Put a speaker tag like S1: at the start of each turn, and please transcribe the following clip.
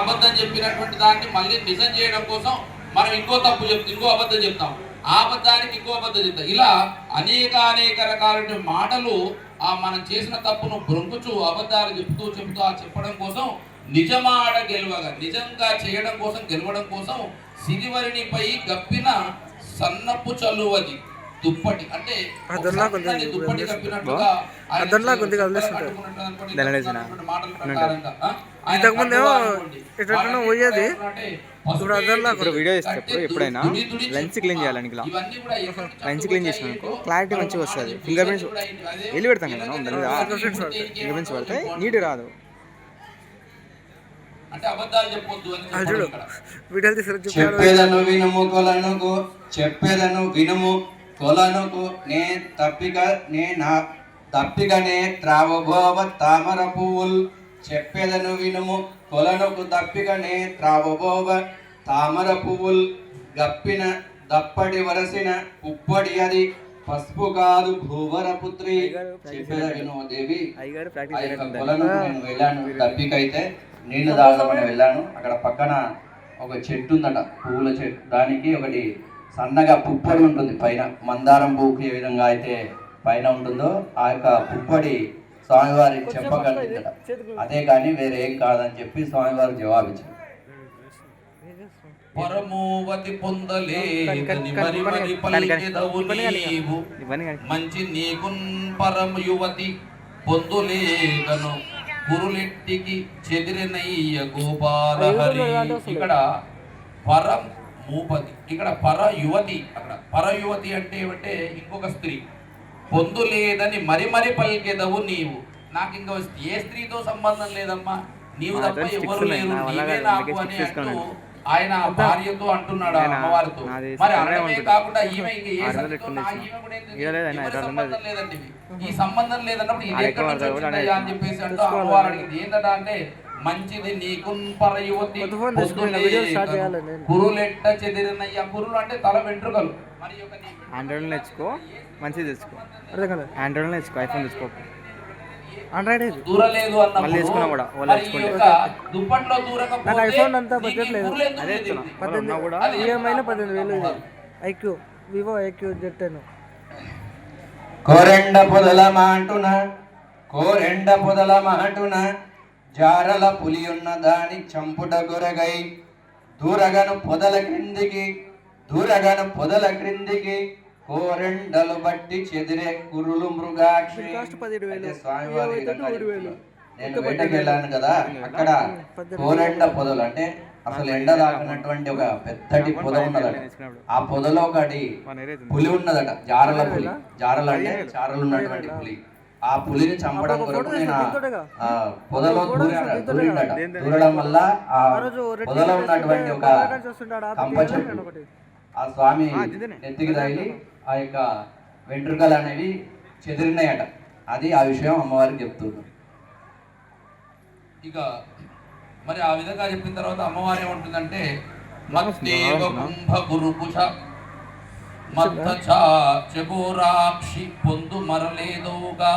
S1: అబద్ధం చెప్పినటువంటి దాన్ని మళ్ళీ నిజం చేయడం కోసం మనం ఇంకో అబద్ధం చెప్తాం, ఆ అబద్ధానికి ఇంకో అబద్ధం చెప్తాం. ఇలా అనేక రకాల మాటలు మనం చేసిన తప్పును బ్రొంకుచు అబద్ధాలు చెప్తూ చెప్పడం కోసం నిజమాడ గెలవగా, నిజంగా చేయడం కోసం గెలవడం కోసం సిరివరినిపై గప్పిన సన్నపు చల్లువది దుప్పటి అంటే దుప్పటి కప్పినట్టుగా
S2: ఇప్పుడు వీడియో చేసేటప్పుడు ఎప్పుడైనా లెన్స్ క్లీన్ చేయాలని లెన్స్ క్లీన్ చేసినాక క్లారిటీ మంచిగా వస్తుంది. ఫింగర్ ప్రింట్స్ వెళ్ళి పెడతాం కదా దాని మీద, ఫింగర్ ప్రింట్స్ పడితే నీట్ రాదు.
S1: అంటే అబద్ధాలు చెప్పొద్దు అని
S3: చెప్పేదను వినుము కొలనుకు, చెప్పేదను వినుము కొలనుకు నే తప్పికనే త్రావబోవ తామర పువ్వుల్. చెప్పేదను వినుము కొలనుకు తప్పికనే త్రావబోవ తామర పువ్వుల్. గప్పిన దప్పటి వరసిన ఉప్పడి అది పసుపు కాదు భూవర పుత్రి. చెప్పేద వినుమ దేవి, కొలనుకు నేను వెళ్ళాను, తప్పికైతే నీళ్లు తాగమని వెళ్ళాను. అక్కడ పక్కన ఒక చెట్టు ఉందట, పువ్వుల చెట్టు. దానికి ఒకటి సన్నగా పుప్పడి ఉంటుంది పైన, మందారం పువ్వుకి ఏ విధంగా అయితే పైన ఉంటుందో ఆ యొక్క పుప్పడి స్వామివారి చెప్పగలిగిందట. అదే కానీ వేరే ఏం కాదని చెప్పి స్వామివారు జవాబిచ్చారు.
S1: పరమోవతి పొందలేదని మరి మరి పలికెదవు నీవు, మంచి నీకున్ పరమ యువతి పొందులేదను గురులెట్టికి చెదిరినయ్య గోపాల హరి. ఇక్కడ పరం మూపతి, ఇక్కడ పర యువతి. అక్కడ పర యువతి అంటే ఏమంటే ఇంకొక స్త్రీ. పొందులేదని మరి మరి పలికెదవు నీవు, నాకు ఇంకా ఏ స్త్రీతో సంబంధం లేదమ్మా, నీవు తప్ప ఎవరు లేరు, నీవే నాకు అని అంటూ ఆయన భార్యతో అంటున్నాడు, అమ్మవారితో. మరి అన్నమే కాకుండా ఈమె ఇంకా ఏ సంబంధం లేదండి, ఈ సంబంధం లేదన్నప్పుడు ఇది ఎక్కడ నుంచి వచ్చిందయ్యా అని చెప్పేసి అంటూ అమ్మవారు అడిగింది. ఏంటంటే అంటే మంచిది నీకు పరయువతి కురులెట్ట చెదిరినయ్యా. కురులు అంటే తల వెంట్రుకలు. మరి
S2: ఆండ్రాయిడ్ నేర్చుకో, మంచిది తెచ్చుకో. ఆండ్రాయిడ్ నేర్చుకో, ఐఫోన్ తెచ్చుకో. ఆండ్రాయిడ్
S1: దూరలేదు
S2: మళ్ళీ తెచ్చుకున్నా కూడా
S1: దుప్పట్లో
S4: నాకు ఐఫోన్ అంతా బడ్జెట్ లేదు. 18 ఈఎంఐలో 18,000 ఐక్యూ, వివో ఐక్యూ Z10.
S3: కోరెండ పొదల మాటున జారల పులియున్న దాని చంపుట గొరగై దూరగను పొదల క్రిందికి కోరెండలు బట్టి చెదిరే కురులు మృగాక్షి. స్వామివారి నేను వేటకి వెళ్ళాను కదా, అక్కడ కోరెండ పొదలు అంటే అసలు ఎండ తాకినటువంటి ఒక పెద్దటి పొద ఉన్నదట. ఆ పొదలో ఒకటి పులి ఉన్నదట, జారల పులి. జారలు అంటే చారలు ఉన్నటువంటి పులి. ఆ పులిని చంపడం కొరకు నేను పొదలో దూరడం వల్ల ఆ పొదలో ఉన్నటువంటి ఒక కంప చెట్టు ఆ స్వామి నెత్తికి తగిలి ఆ యొక్క వెంట్రుకలు అనేవి చెదిరినాయట. అది ఆ విషయం అమ్మవారికి చెప్తుంది.
S1: ఇక మరి ఆ విధంగా చెప్పిన తర్వాత అమ్మవారు ఏమంటుందంటే మత్తేవ కుంభ గురుకుశ మత్తచాక్షి పొందు మరలేదోగా